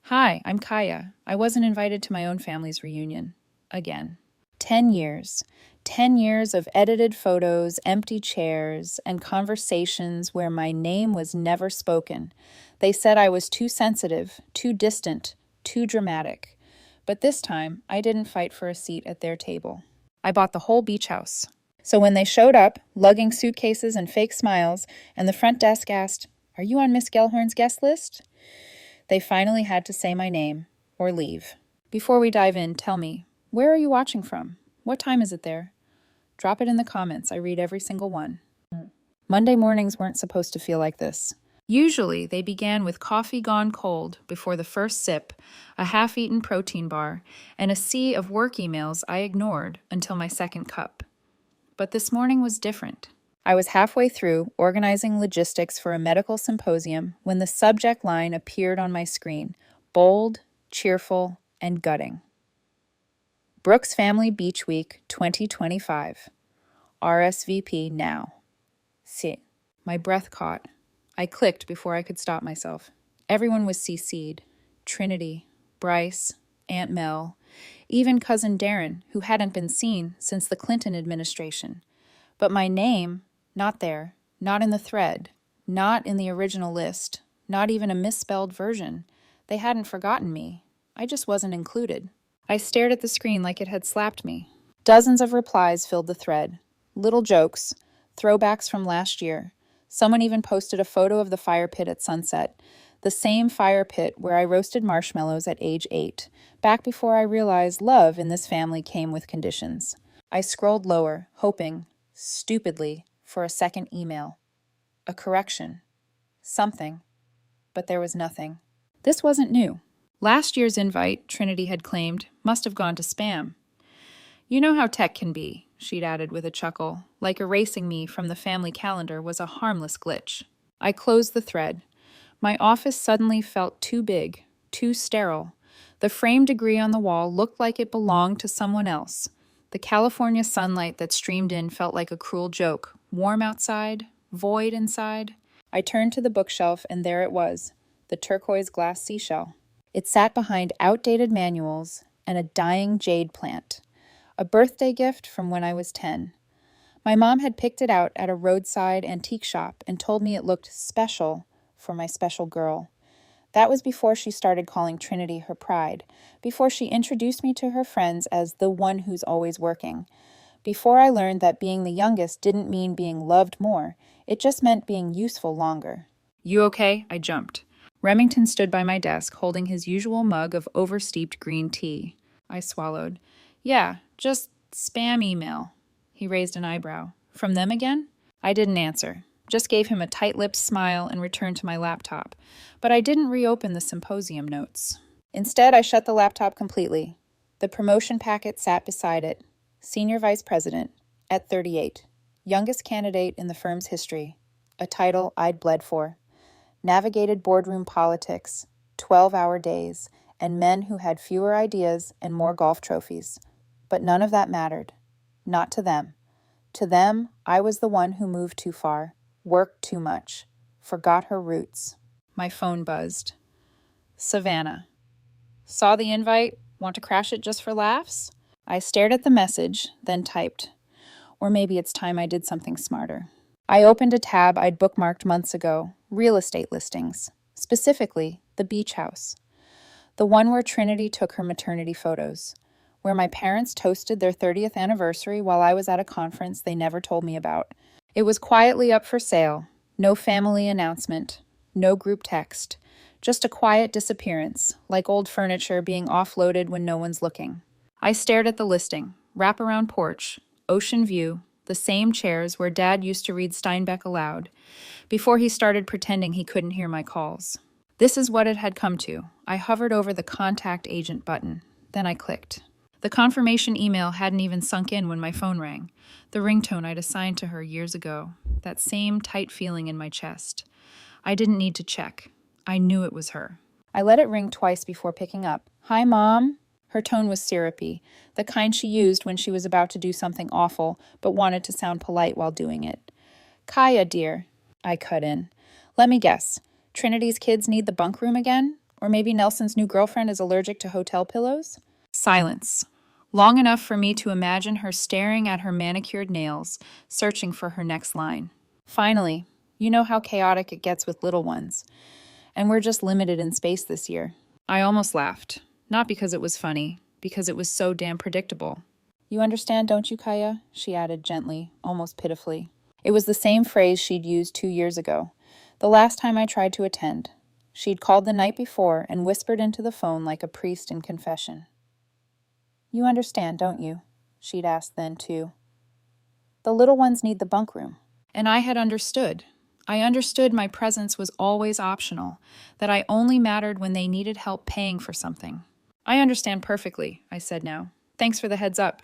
Hi, I'm Kaya. I wasn't invited to my own family's reunion. Again. 10 years. 10 years of edited photos, empty chairs, and conversations where my name was never spoken. They said I was too sensitive, too distant, too dramatic. But this time, I didn't fight for a seat at their table. I bought the whole beach house. So when they showed up, lugging suitcases and fake smiles, and the front desk asked, "Are you on Miss Gellhorn's guest list?" They finally had to say my name or leave. Before we dive in, tell me, where are you watching from? What time is it there? Drop it in the comments. I read every single one. Monday mornings weren't supposed to feel like this. Usually, they began with coffee gone cold before the first sip, a half-eaten protein bar, and a sea of work emails I ignored until my second cup. But this morning was different. I was halfway through organizing logistics for a medical symposium when the subject line appeared on my screen, bold, cheerful, and gutting. Brooks Family Beach Week 2025. RSVP now. See. My breath caught. I clicked before I could stop myself. Everyone was CC'd. Trinity, Bryce, Aunt Mel, even Cousin Darren, who hadn't been seen since the Clinton administration. But my name, not there, not in the thread, not in the original list, not even a misspelled version. They hadn't forgotten me. I just wasn't included. I stared at the screen like it had slapped me. Dozens of replies filled the thread. Little jokes, throwbacks from last year. Someone even posted a photo of the fire pit at sunset. The same fire pit where I roasted marshmallows at age 8, back before I realized love in this family came with conditions. I scrolled lower, hoping, stupidly, for a second email. A correction. Something. But there was nothing. This wasn't new. Last year's invite, Trinity had claimed, must have gone to spam. You know how tech can be, she'd added with a chuckle, like erasing me from the family calendar was a harmless glitch. I closed the thread. My office suddenly felt too big, too sterile. The framed degree on the wall looked like it belonged to someone else. The California sunlight that streamed in felt like a cruel joke. Warm outside, void inside. I turned to the bookshelf, and there it was, the turquoise glass seashell. It sat behind outdated manuals and a dying jade plant. A birthday gift from when I was 10. My mom had picked it out at a roadside antique shop and told me it looked special for my special girl. That was before she started calling Trinity her pride, before she introduced me to her friends as the one who's always working, before I learned that being the youngest didn't mean being loved more, it just meant being useful longer. You okay? I jumped. Remington stood by my desk, holding his usual mug of oversteeped green tea. I swallowed. Yeah, just spam email. He raised an eyebrow. From them again? I didn't answer. Just gave him a tight-lipped smile and returned to my laptop. But I didn't reopen the symposium notes. Instead, I shut the laptop completely. The promotion packet sat beside it. Senior Vice President, at 38. Youngest candidate in the firm's history. A title I'd bled for. Navigated boardroom politics, 12-hour days, and men who had fewer ideas and more golf trophies. But none of that mattered. Not to them. To them, I was the one who moved too far, worked too much, forgot her roots. My phone buzzed. Savannah. Saw the invite? Want to crash it just for laughs? I stared at the message, then typed. Or maybe it's time I did something smarter. I opened a tab I'd bookmarked months ago, real estate listings, specifically the beach house. The one where Trinity took her maternity photos, where my parents toasted their 30th anniversary while I was at a conference they never told me about. It was quietly up for sale, no family announcement, no group text, just a quiet disappearance, like old furniture being offloaded when no one's looking. I stared at the listing, wraparound porch, ocean view, the same chairs where Dad used to read Steinbeck aloud, before he started pretending he couldn't hear my calls. This is what it had come to. I hovered over the contact agent button. Then I clicked. The confirmation email hadn't even sunk in when my phone rang. The ringtone I'd assigned to her years ago. That same tight feeling in my chest. I didn't need to check. I knew it was her. I let it ring twice before picking up. Hi, Mom. Her tone was syrupy, the kind she used when she was about to do something awful, but wanted to sound polite while doing it. Kaya, dear. I cut in. Let me guess. Trinity's kids need the bunk room again? Or maybe Nelson's new girlfriend is allergic to hotel pillows? Silence. Long enough for me to imagine her staring at her manicured nails, searching for her next line. Finally, you know how chaotic it gets with little ones. And we're just limited in space this year. I almost laughed. Not because it was funny, because it was so damn predictable. You understand, don't you, Kaya? She added gently, almost pitifully. It was the same phrase she'd used 2 years ago, the last time I tried to attend. She'd called the night before and whispered into the phone like a priest in confession. You understand, don't you? She'd asked then, too. The little ones need the bunk room. And I had understood. I understood my presence was always optional, that I only mattered when they needed help paying for something. I understand perfectly, I said now. Thanks for the heads up.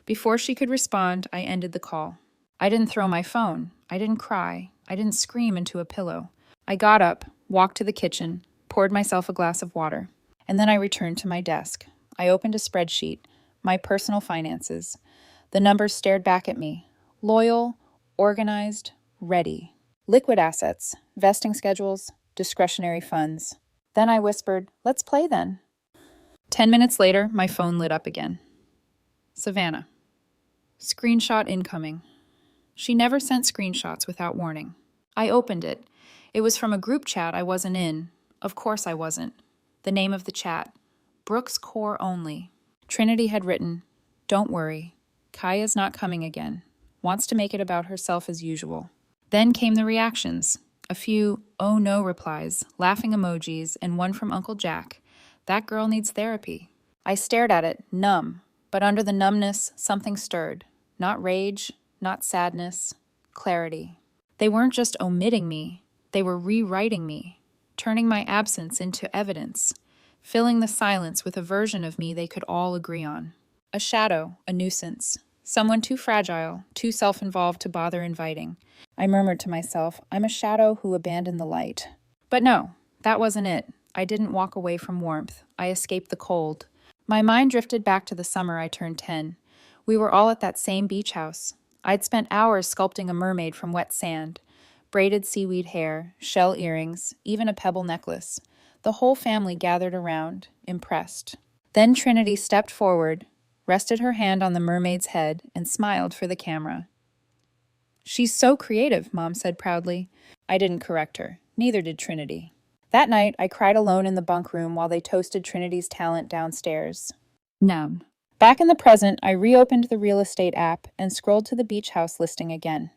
Before she could respond, I ended the call. I didn't throw my phone. I didn't cry. I didn't scream into a pillow. I got up, walked to the kitchen, poured myself a glass of water, and then I returned to my desk. I opened a spreadsheet, my personal finances. The numbers stared back at me. Loyal, organized, ready. Liquid assets, vesting schedules, discretionary funds. Then I whispered, let's play then. 10 minutes later, my phone lit up again. Savannah. Screenshot incoming. She never sent screenshots without warning. I opened it. It was from a group chat I wasn't in. Of course I wasn't. The name of the chat. Brooks Core Only. Trinity had written, don't worry. Kaya's not coming again. Wants to make it about herself as usual. Then came the reactions. A few oh no replies, laughing emojis, and one from Uncle Jack. That girl needs therapy. I stared at it, numb. But under the numbness, something stirred. Not rage, not sadness, clarity. They weren't just omitting me. They were rewriting me, turning my absence into evidence, filling the silence with a version of me they could all agree on. A shadow, a nuisance. Someone too fragile, too self-involved to bother inviting. I murmured to myself, I'm a shadow who abandoned the light. But no, that wasn't it. I didn't walk away from warmth. I escaped the cold. My mind drifted back to the summer I turned 10. We were all at that same beach house. I'd spent hours sculpting a mermaid from wet sand. Braided seaweed hair, shell earrings, even a pebble necklace. The whole family gathered around, impressed. Then Trinity stepped forward, rested her hand on the mermaid's head, and smiled for the camera. She's so creative, Mom said proudly. I didn't correct her. Neither did Trinity. That night, I cried alone in the bunk room while they toasted Trinity's talent downstairs. Noun. Back in the present, I reopened the real estate app and scrolled to the beach house listing again.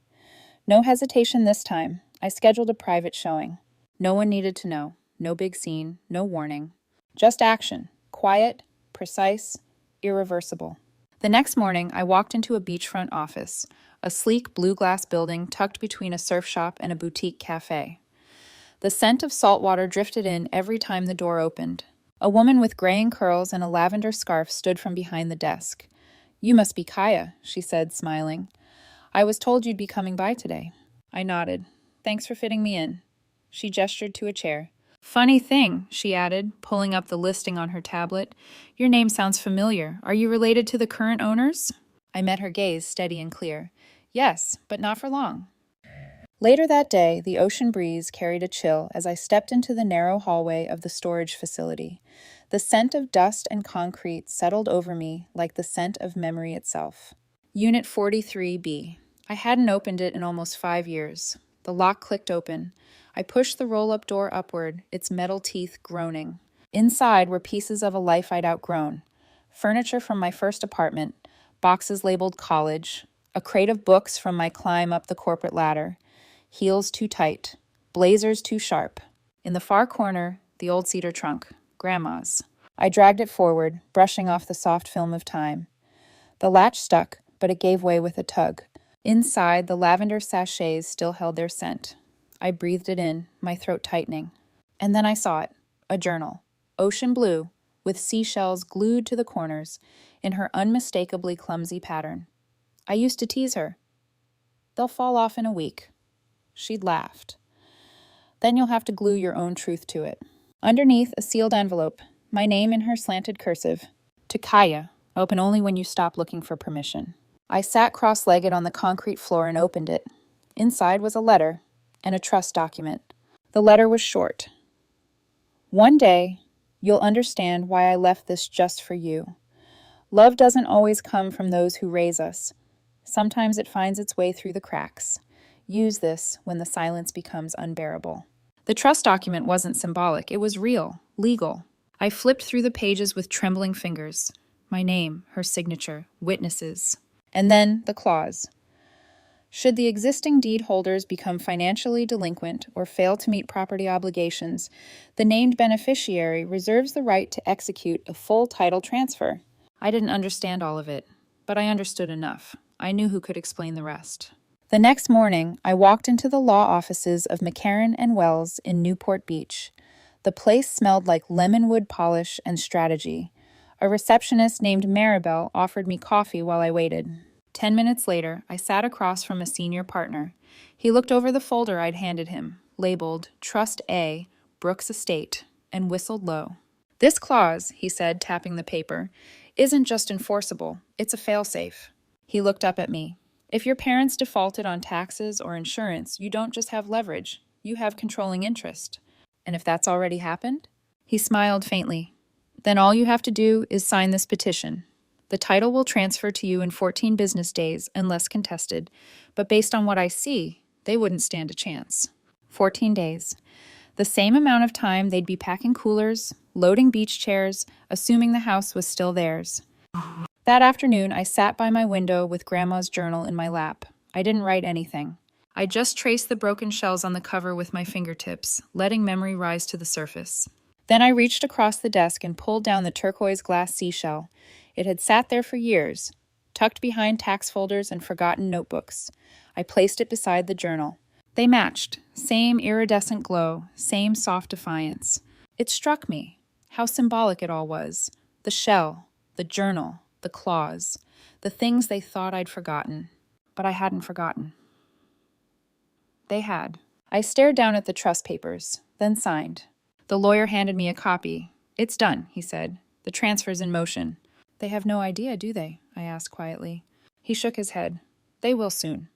No hesitation this time. I scheduled a private showing. No one needed to know. No big scene, no warning. Just action. Quiet, precise, irreversible. The next morning, I walked into a beachfront office, a sleek blue glass building tucked between a surf shop and a boutique cafe. The scent of salt water drifted in every time the door opened. A woman with graying curls and a lavender scarf stood from behind the desk. You must be Kaya, she said, smiling. I was told you'd be coming by today. I nodded. Thanks for fitting me in. She gestured to a chair. Funny thing, she added, pulling up the listing on her tablet. Your name sounds familiar. Are you related to the current owners? I met her gaze steady and clear. Yes, but not for long. Later that day, the ocean breeze carried a chill as I stepped into the narrow hallway of the storage facility. The scent of dust and concrete settled over me like the scent of memory itself. Unit 43B. I hadn't opened it in almost 5 years. The lock clicked open. I pushed the roll-up door upward, its metal teeth groaning. Inside were pieces of a life I'd outgrown. Furniture from my first apartment, boxes labeled college, a crate of books from my climb up the corporate ladder, heels too tight, blazers too sharp. In the far corner, the old cedar trunk, Grandma's. I dragged it forward, brushing off the soft film of time. The latch stuck, but it gave way with a tug. Inside, the lavender sachets still held their scent. I breathed it in, my throat tightening. And then I saw it, a journal, ocean blue, with seashells glued to the corners, in her unmistakably clumsy pattern. I used to tease her. They'll fall off in a week. She'd laughed. Then you'll have to glue your own truth to it. Underneath, a sealed envelope, my name in her slanted cursive. To Kaya, open only when you stop looking for permission. I sat cross-legged on the concrete floor and opened it. Inside was a letter and a trust document. The letter was short. One day, you'll understand why I left this just for you. Love doesn't always come from those who raise us. Sometimes it finds its way through the cracks. Use this when the silence becomes unbearable. The trust document wasn't symbolic, it was real, legal. I flipped through the pages with trembling fingers. My name, her signature, witnesses. And then the clause. Should the existing deed holders become financially delinquent or fail to meet property obligations, the named beneficiary reserves the right to execute a full title transfer. I didn't understand all of it, but I understood enough. I knew who could explain the rest. The next morning, I walked into the law offices of McCarran and Wells in Newport Beach. The place smelled like lemonwood polish and strategy. A receptionist named Maribel offered me coffee while I waited. 10 minutes later, I sat across from a senior partner. He looked over the folder I'd handed him, labeled Trust A, Brooks Estate, and whistled low. This clause, he said, tapping the paper, isn't just enforceable, it's a failsafe. He looked up at me. If your parents defaulted on taxes or insurance, you don't just have leverage, you have controlling interest. And if that's already happened? He smiled faintly. Then all you have to do is sign this petition. The title will transfer to you in 14 business days unless contested, but based on what I see, they wouldn't stand a chance. 14 days. The same amount of time they'd be packing coolers, loading beach chairs, assuming the house was still theirs. That afternoon, I sat by my window with Grandma's journal in my lap. I didn't write anything. I just traced the broken shells on the cover with my fingertips, letting memory rise to the surface. Then I reached across the desk and pulled down the turquoise glass seashell. It had sat there for years, tucked behind tax folders and forgotten notebooks. I placed it beside the journal. They matched, same iridescent glow, same soft defiance. It struck me, how symbolic it all was. The shell, the journal, the claws, the things they thought I'd forgotten. But I hadn't forgotten. They had. I stared down at the trust papers, then signed. The lawyer handed me a copy. It's done, he said. The transfer's in motion. They have no idea, do they? I asked quietly. He shook his head. They will soon.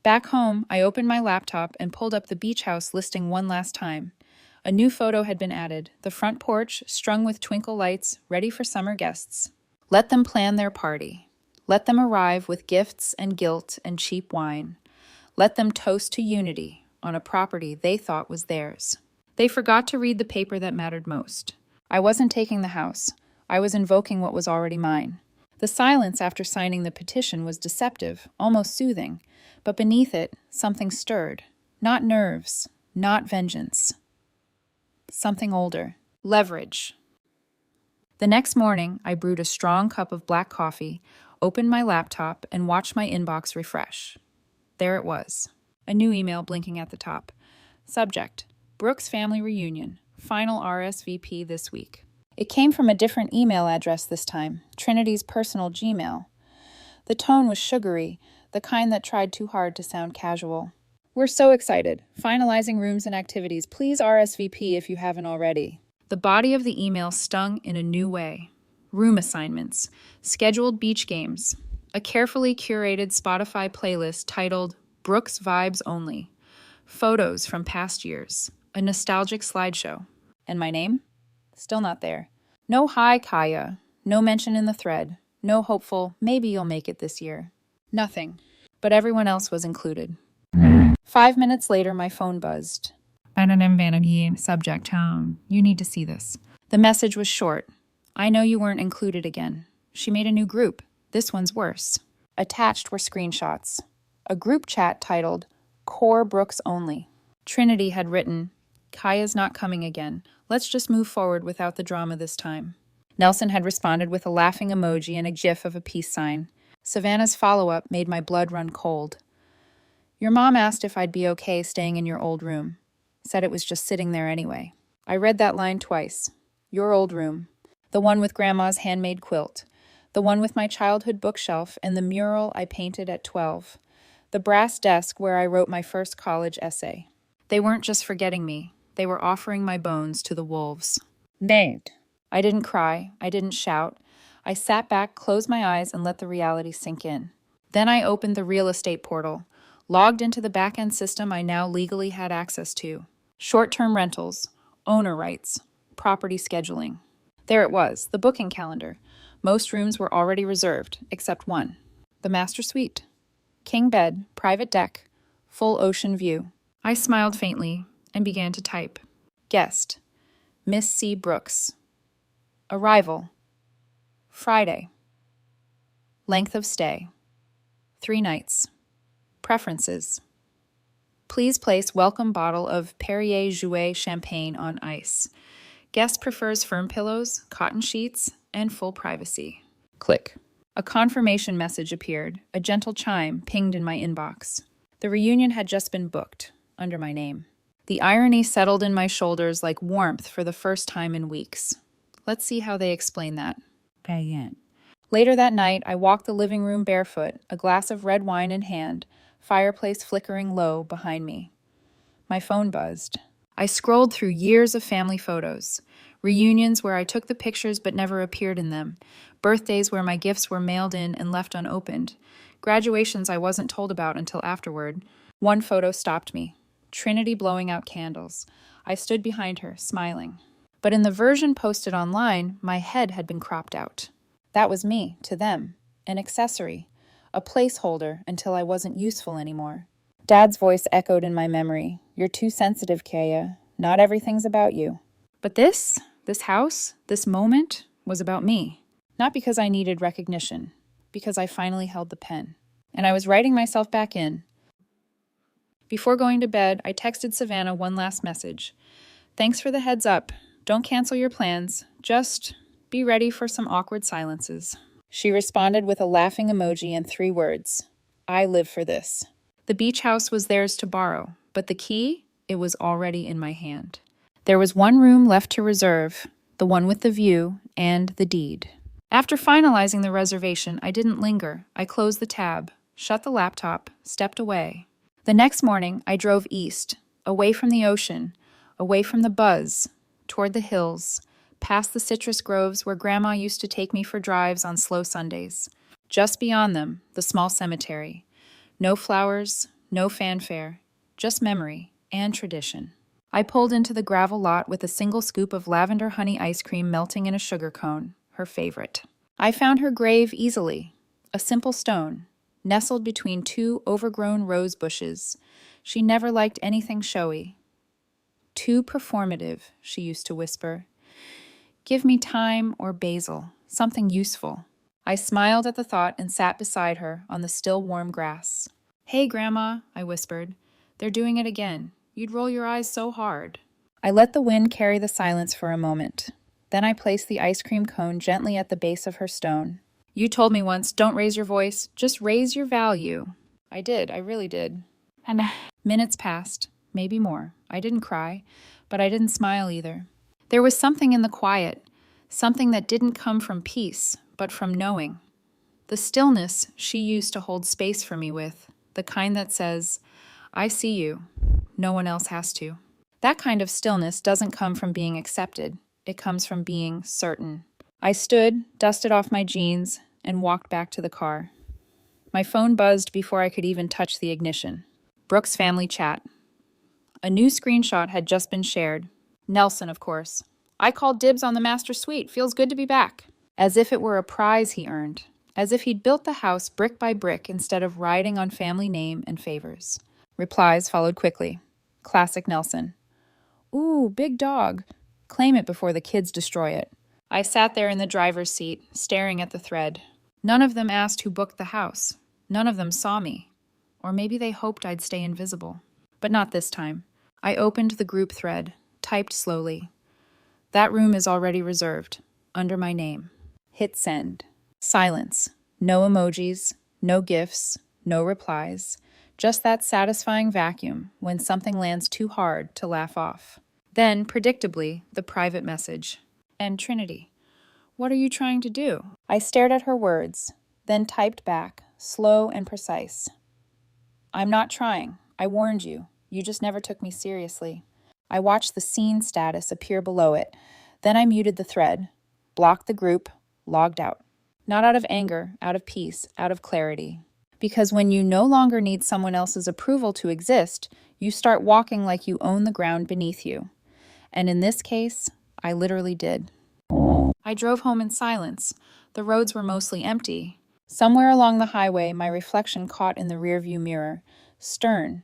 Back home, I opened my laptop and pulled up the beach house listing one last time. A new photo had been added, the front porch strung with twinkle lights, ready for summer guests. Let them plan their party. Let them arrive with gifts and guilt and cheap wine. Let them toast to unity on a property they thought was theirs. They forgot to read the paper that mattered most. I wasn't taking the house. I was invoking what was already mine. The silence after signing the petition was deceptive, almost soothing, but beneath it, something stirred. Not nerves, not vengeance. Something older. Leverage. The next morning, I brewed a strong cup of black coffee, opened my laptop, and watched my inbox refresh. There it was. A new email blinking at the top. Subject: Brooks Family Reunion. Final RSVP this week. It came from a different email address this time, Trinity's personal Gmail. The tone was sugary, the kind that tried too hard to sound casual. We're so excited. Finalizing rooms and activities. Please RSVP if you haven't already. The body of the email stung in a new way. Room assignments, scheduled beach games, a carefully curated Spotify playlist titled Brooks Vibes Only, photos from past years, a nostalgic slideshow. And my name? Still not there. No hi, Kaya. No mention in the thread. No hopeful, maybe you'll make it this year. Nothing. But everyone else was included. 5 minutes later, my phone buzzed. Subject home. You need to see this. The message was short. I know you weren't included again. She made a new group. This one's worse. Attached were screenshots. A group chat titled Core Brooks Only. Trinity had written, Kaya's not coming again. Let's just move forward without the drama this time. Nelson had responded with a laughing emoji and a gif of a peace sign. Savannah's follow-up made my blood run cold. Your mom asked if I'd be okay staying in your old room. Said it was just sitting there anyway. I read that line twice. Your old room. The one with Grandma's handmade quilt. The one with my childhood bookshelf and the mural I painted at 12. The brass desk where I wrote my first college essay. They weren't just forgetting me. They were offering my bones to the wolves. Named. I didn't cry. I didn't shout. I sat back, closed my eyes, and let the reality sink in. Then I opened the real estate portal, logged into the back-end system I now legally had access to. Short-term rentals, owner rights, property scheduling. There it was, the booking calendar. Most rooms were already reserved, except one. The master suite. King bed, private deck, full ocean view. I smiled faintly and began to type. Guest, Miss C. Brooks. Arrival, Friday. Length of stay, 3 nights. Preferences. Please place welcome bottle of Perrier Jouet champagne on ice. Guest prefers firm pillows, cotton sheets, and full privacy. Click. A confirmation message appeared. A gentle chime pinged in my inbox. The reunion had just been booked, under my name. The irony settled in my shoulders like warmth for the first time in weeks. Let's see how they explain that. Payen. Later that night, I walked the living room barefoot, a glass of red wine in hand, fireplace flickering low behind me. My phone buzzed. I scrolled through years of family photos, reunions where I took the pictures but never appeared in them, birthdays where my gifts were mailed in and left unopened, graduations I wasn't told about until afterward. One photo stopped me. Trinity blowing out candles. I stood behind her, smiling. But in the version posted online, my head had been cropped out. That was me, to them, an accessory, a placeholder until I wasn't useful anymore. Dad's voice echoed in my memory. You're too sensitive, Kaya. Not everything's about you. But this house, this moment, was about me. Not because I needed recognition, because I finally held the pen. And I was writing myself back in. Before going to bed, I texted Savannah one last message. Thanks for the heads up. Don't cancel your plans. Just be ready for some awkward silences. She responded with a laughing emoji and 3 words. I live for this. The beach house was theirs to borrow, but the key, it was already in my hand. There was one room left to reserve, the one with the view and the deed. After finalizing the reservation, I didn't linger. I closed the tab, shut the laptop, stepped away. The next morning, I drove east, away from the ocean, away from the buzz, toward the hills, past the citrus groves where Grandma used to take me for drives on slow Sundays. Just beyond them, the small cemetery. No flowers, no fanfare, just memory and tradition. I pulled into the gravel lot with a single scoop of lavender honey ice cream melting in a sugar cone, her favorite. I found her grave easily, a simple stone, nestled between 2 overgrown rose bushes. She never liked anything showy. Too performative, she used to whisper. Give me thyme or basil, something useful. I smiled at the thought and sat beside her on the still warm grass. Hey, Grandma, I whispered. They're doing it again. You'd roll your eyes so hard. I let the wind carry the silence for a moment. Then I placed the ice cream cone gently at the base of her stone. You told me once, don't raise your voice, just raise your value. I did, I really did. And minutes passed, maybe more. I didn't cry, but I didn't smile either. There was something in the quiet, something that didn't come from peace, but from knowing. The stillness she used to hold space for me with, the kind that says, I see you, no one else has to. That kind of stillness doesn't come from being accepted, it comes from being certain. I stood, dusted off my jeans, and walked back to the car. My phone buzzed before I could even touch the ignition. Brooks' family chat. A new screenshot had just been shared. Nelson, of course. I called dibs on the master suite. Feels good to be back. As if it were a prize he earned. As if he'd built the house brick by brick instead of riding on family name and favors. Replies followed quickly. Classic Nelson. Ooh, big dog. Claim it before the kids destroy it. I sat there in the driver's seat, staring at the thread. None of them asked who booked the house. None of them saw me. Or maybe they hoped I'd stay invisible. But not this time. I opened the group thread, typed slowly. That room is already reserved, under my name. Hit send. Silence. No emojis, no gifs, no replies. Just that satisfying vacuum when something lands too hard to laugh off. Then, predictably, the private message. And Trinity, what are you trying to do? I stared at her words, then typed back, slow and precise. I'm not trying. I warned you. You just never took me seriously. I watched the seen status appear below it. Then I muted the thread, blocked the group, logged out. Not out of anger, out of peace, out of clarity. Because when you no longer need someone else's approval to exist, you start walking like you own the ground beneath you. And in this case, I literally did. I drove home in silence. The roads were mostly empty. Somewhere along the highway, my reflection caught in the rearview mirror, stern,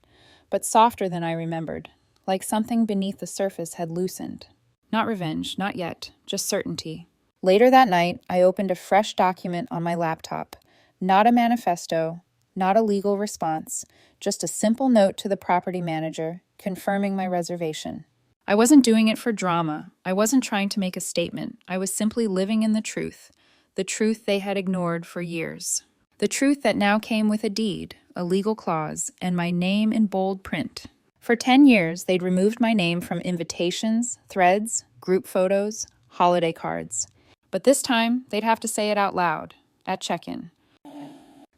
but softer than I remembered, like something beneath the surface had loosened. Not revenge, not yet, just certainty. Later that night, I opened a fresh document on my laptop. Not a manifesto, not a legal response, just a simple note to the property manager confirming my reservation. I wasn't doing it for drama. I wasn't trying to make a statement. I was simply living in the truth they had ignored for years. The truth that now came with a deed, a legal clause, and my name in bold print. For 10 years, they'd removed my name from invitations, threads, group photos, holiday cards. But this time, they'd have to say it out loud, at check-in.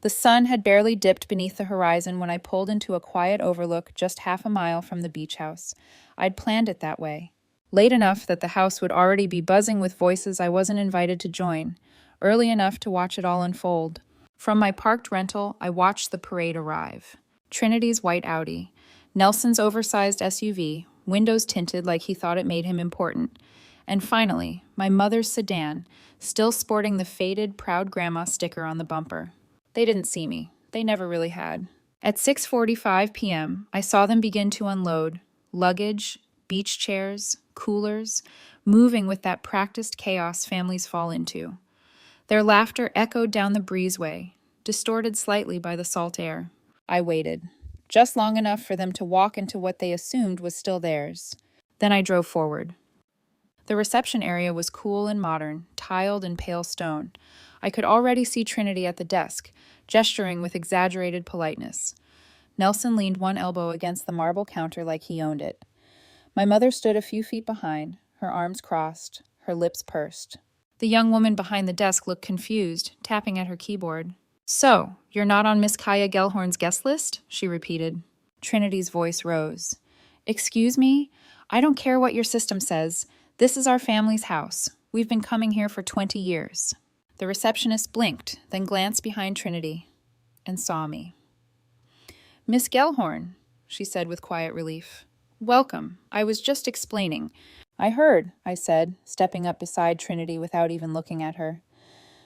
The sun had barely dipped beneath the horizon when I pulled into a quiet overlook just half a mile from the beach house. I'd planned it that way. Late enough that the house would already be buzzing with voices I wasn't invited to join. Early enough to watch it all unfold. From my parked rental, I watched the parade arrive. Trinity's white Audi, Nelson's oversized SUV, windows tinted like he thought it made him important, and finally, my mother's sedan, still sporting the faded Proud Grandma sticker on the bumper. They didn't see me. They never really had. At 6:45 p.m., I saw them begin to unload luggage, beach chairs, coolers, moving with that practiced chaos families fall into. Their laughter echoed down the breezeway, distorted slightly by the salt air. I waited, just long enough for them to walk into what they assumed was still theirs. Then I drove forward. The reception area was cool and modern, tiled in pale stone. I could already see Trinity at the desk, gesturing with exaggerated politeness. Nelson leaned one elbow against the marble counter like he owned it. My mother stood a few feet behind, her arms crossed, her lips pursed. The young woman behind the desk looked confused, tapping at her keyboard. "So, you're not on Miss Kaya Gellhorn's guest list?" she repeated. Trinity's voice rose. "Excuse me? I don't care what your system says. This is our family's house. We've been coming here for 20 years. The receptionist blinked, then glanced behind Trinity, and saw me. "Miss Gellhorn," she said with quiet relief. "Welcome. I was just explaining." "I heard," I said, stepping up beside Trinity without even looking at her.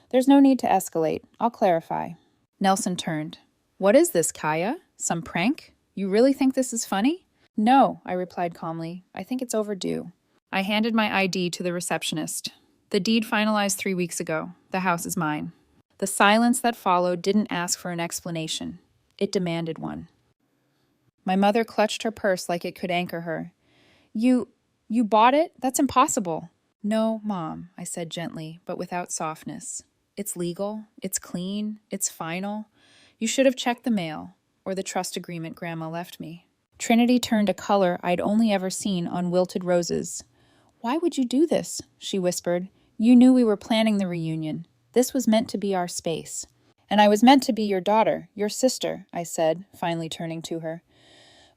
"There's no need to escalate. I'll clarify." Nelson turned. "What is this, Kaya? Some prank? You really think this is funny?" "No," I replied calmly. "I think it's overdue." I handed my ID to the receptionist. "The deed finalized 3 weeks ago. The house is mine." The silence that followed didn't ask for an explanation. It demanded one. My mother clutched her purse like it could anchor her. You bought it? That's impossible." "No, Mom," I said gently, but without softness. "It's legal, it's clean, it's final. You should have checked the mail, or the trust agreement Grandma left me." Trinity turned a color I'd only ever seen on wilted roses. "Why would you do this?" she whispered. "You knew we were planning the reunion. This was meant to be our space." "And I was meant to be your daughter, your sister," I said, finally turning to her.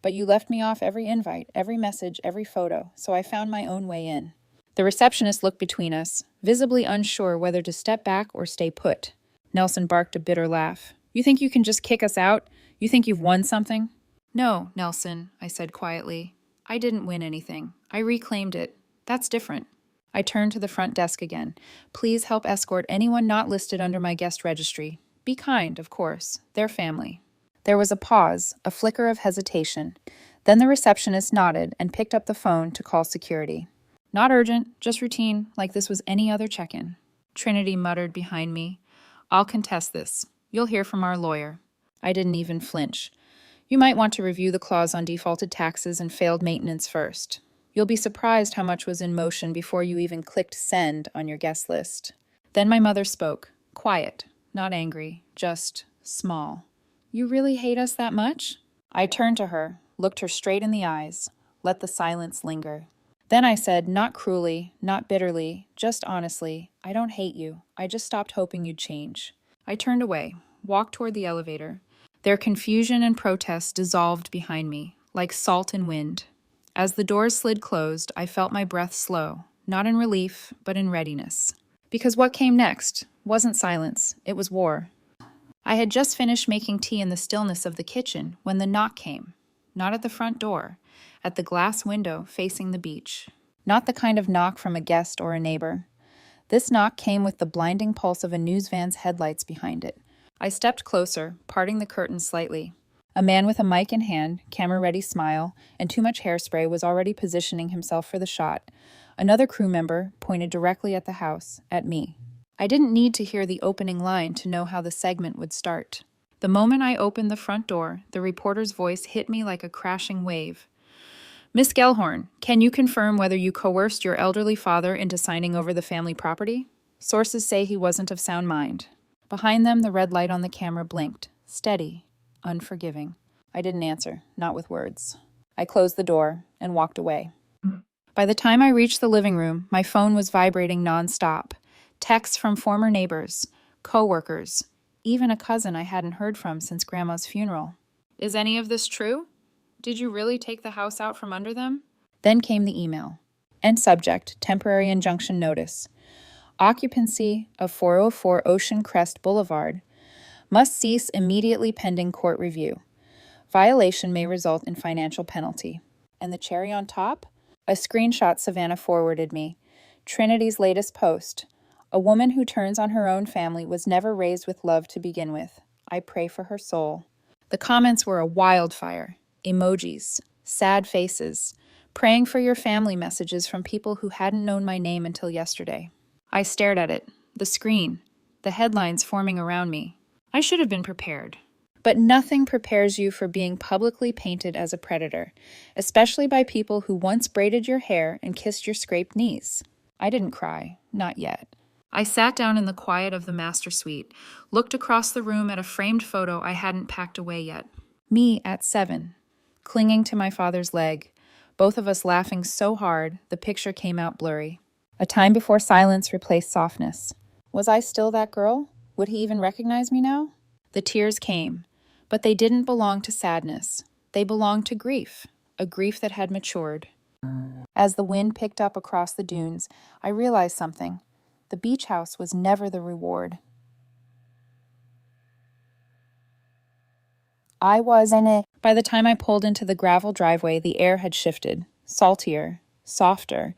"But you left me off every invite, every message, every photo, so I found my own way in." The receptionist looked between us, visibly unsure whether to step back or stay put. Nelson barked a bitter laugh. "You think you can just kick us out? You think you've won something?" "No, Nelson," I said quietly. "I didn't win anything. I reclaimed it. That's different." I turned to the front desk again. "Please help escort anyone not listed under my guest registry. Be kind, of course. They're family." There was a pause, a flicker of hesitation. Then the receptionist nodded and picked up the phone to call security. "Not urgent, just routine, like this was any other check-in." Trinity muttered behind me. "I'll contest this. You'll hear from our lawyer." I didn't even flinch. "You might want to review the clause on defaulted taxes and failed maintenance first. You'll be surprised how much was in motion before you even clicked send on your guest list." Then my mother spoke, quiet, not angry, just small. "You really hate us that much?" I turned to her, looked her straight in the eyes, let the silence linger. Then I said, not cruelly, not bitterly, just honestly, "I don't hate you. I just stopped hoping you'd change." I turned away, walked toward the elevator. Their confusion and protest dissolved behind me, like salt in wind. As the doors slid closed, I felt my breath slow, not in relief, but in readiness. Because what came next wasn't silence, it was war. I had just finished making tea in the stillness of the kitchen when the knock came. Not at the front door, at the glass window facing the beach. not the kind of knock from a guest or a neighbor. This knock came with the blinding pulse of a news van's headlights behind it. I stepped closer, parting the curtain slightly. A man with a mic in hand, camera-ready smile, and too much hairspray was already positioning himself for the shot. Another crew member pointed directly at the house, at me. I didn't need to hear the opening line to know how the segment would start. The moment I opened the front door, the reporter's voice hit me like a crashing wave. "Miss Gellhorn, can you confirm whether you coerced your elderly father into signing over the family property? Sources say he wasn't of sound mind." Behind them, the red light on the camera blinked, steady, unforgiving. I didn't answer, not with words. I closed the door and walked away. By the time I reached the living room, my phone was vibrating nonstop. Texts from former neighbors, co-workers, even a cousin I hadn't heard from since Grandma's funeral. "Is any of this true? Did you really take the house out from under them?" Then came the email. And subject, temporary injunction notice. Occupancy of 404 Ocean Crest Boulevard must cease immediately pending court review. Violation may result in financial penalty. And the cherry on top? A screenshot Savannah forwarded me. Trinity's latest post. "A woman who turns on her own family was never raised with love to begin with. I pray for her soul." The comments were a wildfire. Emojis, sad faces, praying for your family messages from people who hadn't known my name until yesterday. I stared at it, the screen, the headlines forming around me. I should have been prepared. But nothing prepares you for being publicly painted as a predator, especially by people who once braided your hair and kissed your scraped knees. I didn't cry, not yet. I sat down in the quiet of the master suite, looked across the room at a framed photo I hadn't packed away yet. Me at 7, clinging to my father's leg, both of us laughing so hard the picture came out blurry. A time before silence replaced softness. Was I still that girl? Would he even recognize me now? The tears came, but they didn't belong to sadness. They belonged to grief, a grief that had matured. As the wind picked up across the dunes, I realized something. The beach house was never the reward. I was in it. By the time I pulled into the gravel driveway, the air had shifted, saltier, softer,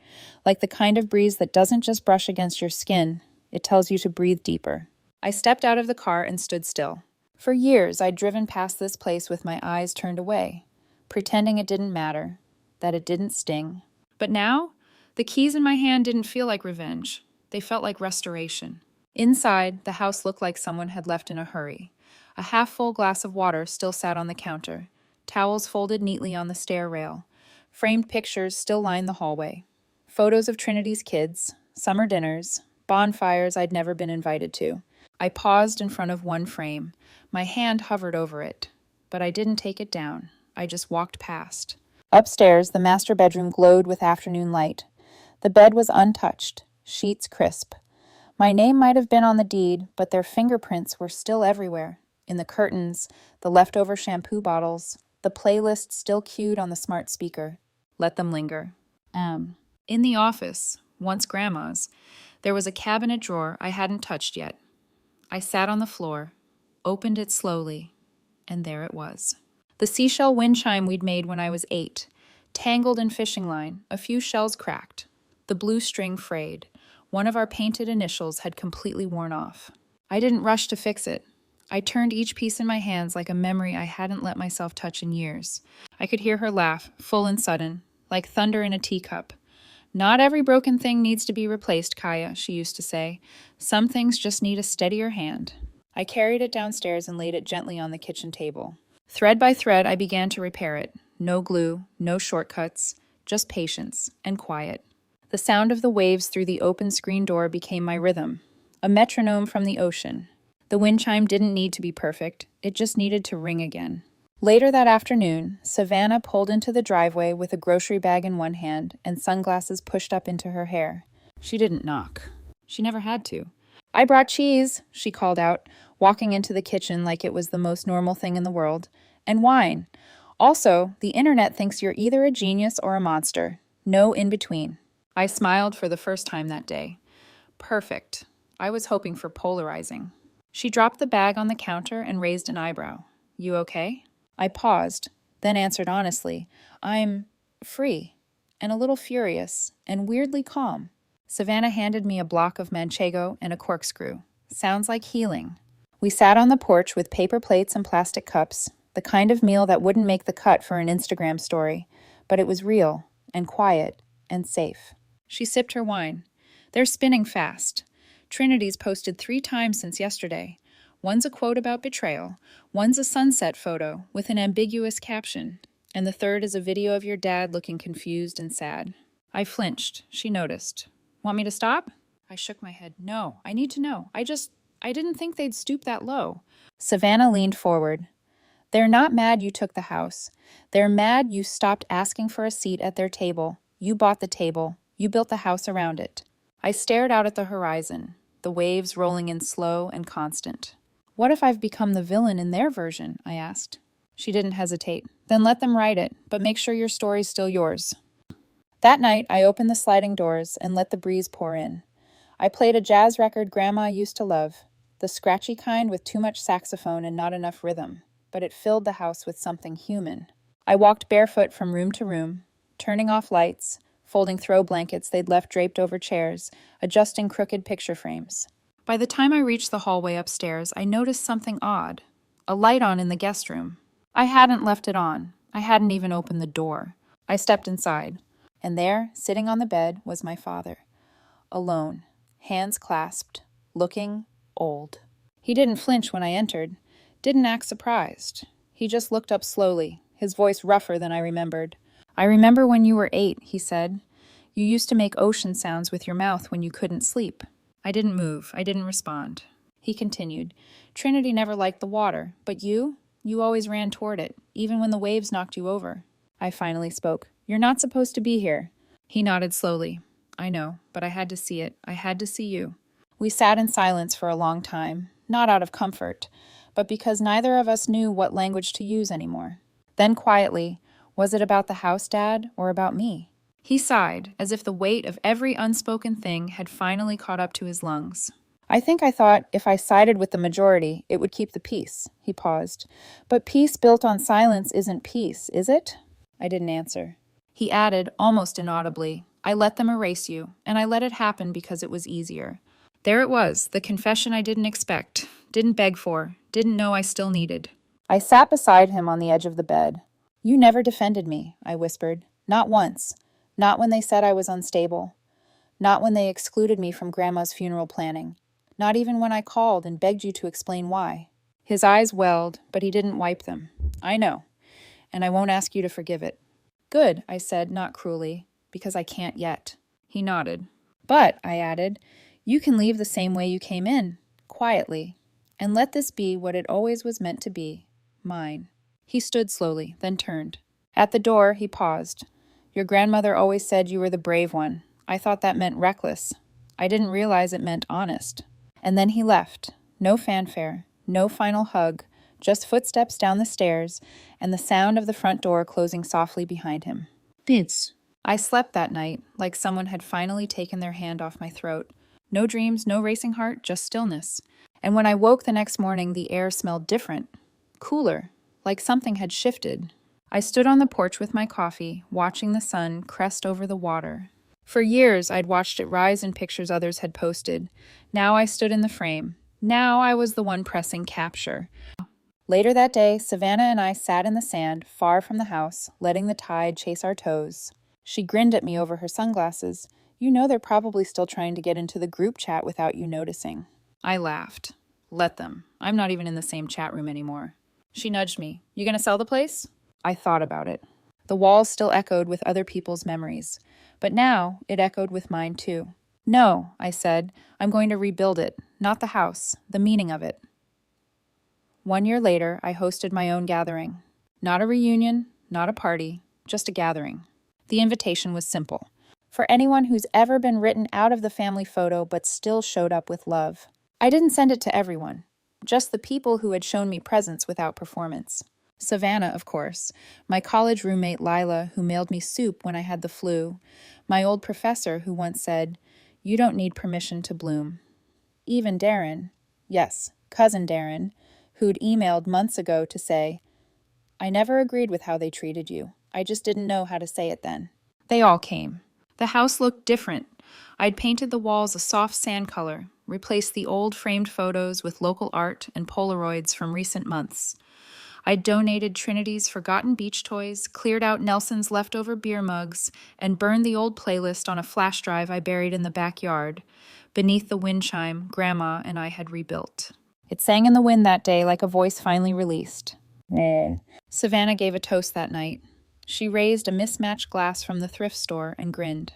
like the kind of breeze that doesn't just brush against your skin, it tells you to breathe deeper. I stepped out of the car and stood still. For years, I'd driven past this place with my eyes turned away, pretending it didn't matter, that it didn't sting. But now, the keys in my hand didn't feel like revenge. They felt like restoration. Inside, the house looked like someone had left in a hurry. A half-full glass of water still sat on the counter, towels folded neatly on the stair rail. Framed pictures still lined the hallway. Photos of Trinity's kids, summer dinners, bonfires I'd never been invited to. I paused in front of one frame. My hand hovered over it, but I didn't take it down. I just walked past. Upstairs, the master bedroom glowed with afternoon light. The bed was untouched, sheets crisp. My name might have been on the deed, but their fingerprints were still everywhere. In the curtains, the leftover shampoo bottles, the playlist still cued on the smart speaker. Let them linger. In the office, once Grandma's, there was a cabinet drawer I hadn't touched yet. I sat on the floor, opened it slowly, and there it was. The seashell wind chime we'd made when I was 8, tangled in fishing line, a few shells cracked. The blue string frayed. One of our painted initials had completely worn off. I didn't rush to fix it. I turned each piece in my hands like a memory I hadn't let myself touch in years. I could hear her laugh, full and sudden, like thunder in a teacup. "Not every broken thing needs to be replaced, Kaya," she used to say. "Some things just need a steadier hand." I carried it downstairs and laid it gently on the kitchen table. Thread by thread, I began to repair it. No glue, no shortcuts, just patience and quiet. The sound of the waves through the open screen door became my rhythm, a metronome from the ocean. The wind chime didn't need to be perfect, it just needed to ring again. Later that afternoon, Savannah pulled into the driveway with a grocery bag in one hand and sunglasses pushed up into her hair. She didn't knock. She never had to. "I brought cheese," she called out, walking into the kitchen like it was the most normal thing in the world. "And wine. Also, the internet thinks you're either a genius or a monster. No in between." I smiled for the first time that day. Perfect. I was hoping for polarizing. She dropped the bag on the counter and raised an eyebrow. "You okay?" I paused, then answered honestly, "I'm free." and a little furious, and weirdly calm. Savannah handed me a block of manchego and a corkscrew. Sounds like healing. We sat on the porch with paper plates and plastic cups, the kind of meal that wouldn't make the cut for an Instagram story, but it was real, and quiet, and safe. She sipped her wine. They're spinning fast. Trinity's posted 3 times since yesterday. One's a quote about betrayal, one's a sunset photo with an ambiguous caption, and the third is a video of your dad looking confused and sad. I flinched. She noticed. Want me to stop? I shook my head. No, I need to know. I didn't think they'd stoop that low. Savannah leaned forward. They're not mad you took the house. They're mad you stopped asking for a seat at their table. You bought the table. You built the house around it. I stared out at the horizon, the waves rolling in slow and constant. What if I've become the villain in their version? I asked. She didn't hesitate. Then let them write it, but make sure your story's still yours. That night, I opened the sliding doors and let the breeze pour in. I played a jazz record Grandma used to love, the scratchy kind with too much saxophone and not enough rhythm, but it filled the house with something human. I walked barefoot from room to room, turning off lights, folding throw blankets they'd left draped over chairs, adjusting crooked picture frames. By the time I reached the hallway upstairs, I noticed something odd. A light on in the guest room. I hadn't left it on. I hadn't even opened the door. I stepped inside. And there, sitting on the bed, was my father. Alone, hands clasped, looking old. He didn't flinch when I entered, didn't act surprised. He just looked up slowly, his voice rougher than I remembered. I remember when you were 8, he said. You used to make ocean sounds with your mouth when you couldn't sleep. I didn't move. I didn't respond. He continued. Trinity never liked the water, but you always ran toward it, even when the waves knocked you over. I finally spoke. You're not supposed to be here. He nodded slowly. I know, but I had to see it. I had to see you. We sat in silence for a long time, not out of comfort, but because neither of us knew what language to use anymore. Then quietly, was it about the house, Dad, or about me? He sighed, as if the weight of every unspoken thing had finally caught up to his lungs. I think I thought if I sided with the majority, it would keep the peace. He paused. But peace built on silence isn't peace, is it? I didn't answer. He added, almost inaudibly, I let them erase you, and I let it happen because it was easier. There it was, the confession I didn't expect, didn't beg for, didn't know I still needed. I sat beside him on the edge of the bed. You never defended me, I whispered. Not once. Not when they said I was unstable. Not when they excluded me from Grandma's funeral planning. Not even when I called and begged you to explain why. His eyes welled, but he didn't wipe them. I know, and I won't ask you to forgive it. Good, I said, not cruelly, because I can't yet. He nodded. But, I added, you can leave the same way you came in, quietly, and let this be what it always was meant to be, mine. He stood slowly, then turned. At the door, he paused. Your grandmother always said you were the brave one. I thought that meant reckless. I didn't realize it meant honest. And then he left. No fanfare, no final hug, just footsteps down the stairs and the sound of the front door closing softly behind him. Vince. I slept that night like someone had finally taken their hand off my throat. No dreams, no racing heart, just stillness. And when I woke the next morning, the air smelled different, cooler, like something had shifted. I stood on the porch with my coffee, watching the sun crest over the water. For years, I'd watched it rise in pictures others had posted. Now I stood in the frame. Now I was the one pressing capture. Later that day, Savannah and I sat in the sand, far from the house, letting the tide chase our toes. She grinned at me over her sunglasses. You know they're probably still trying to get into the group chat without you noticing. I laughed. Let them. I'm not even in the same chat room anymore. She nudged me. You gonna sell the place? I thought about it. The walls still echoed with other people's memories. But now it echoed with mine too. No, I said. I'm going to rebuild it. Not the house. The meaning of it. 1 year later, I hosted my own gathering. Not a reunion, not a party, just a gathering. The invitation was simple. For anyone who's ever been written out of the family photo but still showed up with love. I didn't send it to everyone, just the people who had shown me presence without performance. Savannah, of course, my college roommate Lila, who mailed me soup when I had the flu, my old professor who once said, "You don't need permission to bloom." Even Darren, yes, cousin Darren, who'd emailed months ago to say, I never agreed with how they treated you. I just didn't know how to say it then. They all came. The house looked different. I'd painted the walls a soft sand color, replaced the old framed photos with local art and Polaroids from recent months. I'd donated Trinity's forgotten beach toys, cleared out Nelson's leftover beer mugs, and burned the old playlist on a flash drive I buried in the backyard, beneath the wind chime Grandma and I had rebuilt. It sang in the wind that day like a voice finally released. Savannah gave a toast that night. She raised a mismatched glass from the thrift store and grinned.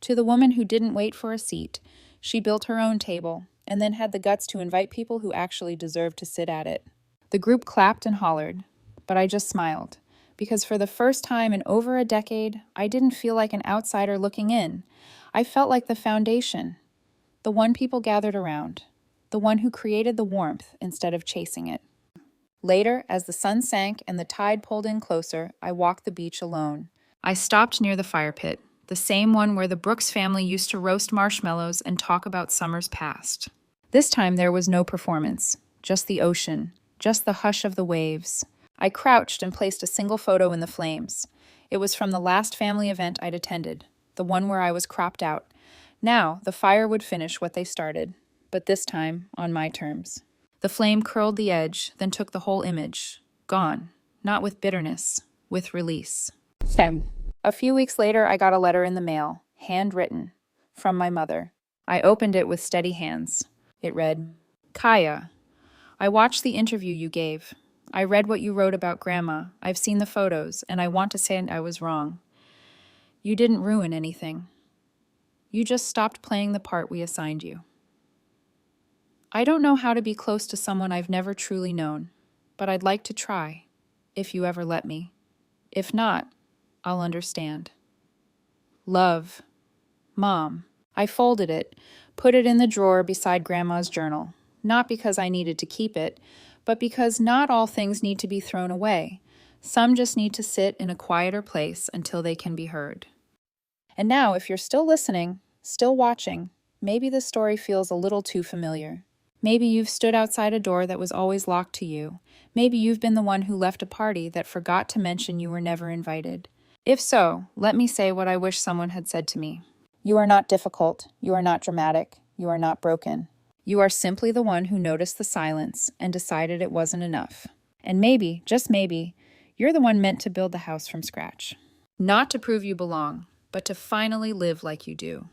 To the woman who didn't wait for a seat, she built her own table, and then had the guts to invite people who actually deserved to sit at it. The group clapped and hollered, but I just smiled, because for the first time in over a decade, I didn't feel like an outsider looking in. I felt like the foundation, the one people gathered around, the one who created the warmth instead of chasing it. Later, as the sun sank and the tide pulled in closer, I walked the beach alone. I stopped near the fire pit, the same one where the Brooks family used to roast marshmallows and talk about summers past. This time there was no performance, just the ocean, just the hush of the waves. I crouched and placed a single photo in the flames. It was from the last family event I'd attended, the one where I was cropped out. Now, the fire would finish what they started, but this time on my terms. The flame curled the edge, then took the whole image. Gone. Not with bitterness, with release. A few weeks later, I got a letter in the mail, handwritten, from my mother. I opened it with steady hands. It read, Kaya, I watched the interview you gave. I read what you wrote about Grandma. I've seen the photos, and I want to say I was wrong. You didn't ruin anything. You just stopped playing the part we assigned you. I don't know how to be close to someone I've never truly known, but I'd like to try, if you ever let me. If not, I'll understand. Love. Mom. I folded it, put it in the drawer beside Grandma's journal, not because I needed to keep it, but because not all things need to be thrown away. Some just need to sit in a quieter place until they can be heard. And now, if you're still listening, still watching, maybe this story feels a little too familiar. Maybe you've stood outside a door that was always locked to you. Maybe you've been the one who left a party that forgot to mention you were never invited. If so, let me say what I wish someone had said to me. You are not difficult. You are not dramatic. You are not broken. You are simply the one who noticed the silence and decided it wasn't enough. And maybe, just maybe, you're the one meant to build the house from scratch. Not to prove you belong, but to finally live like you do.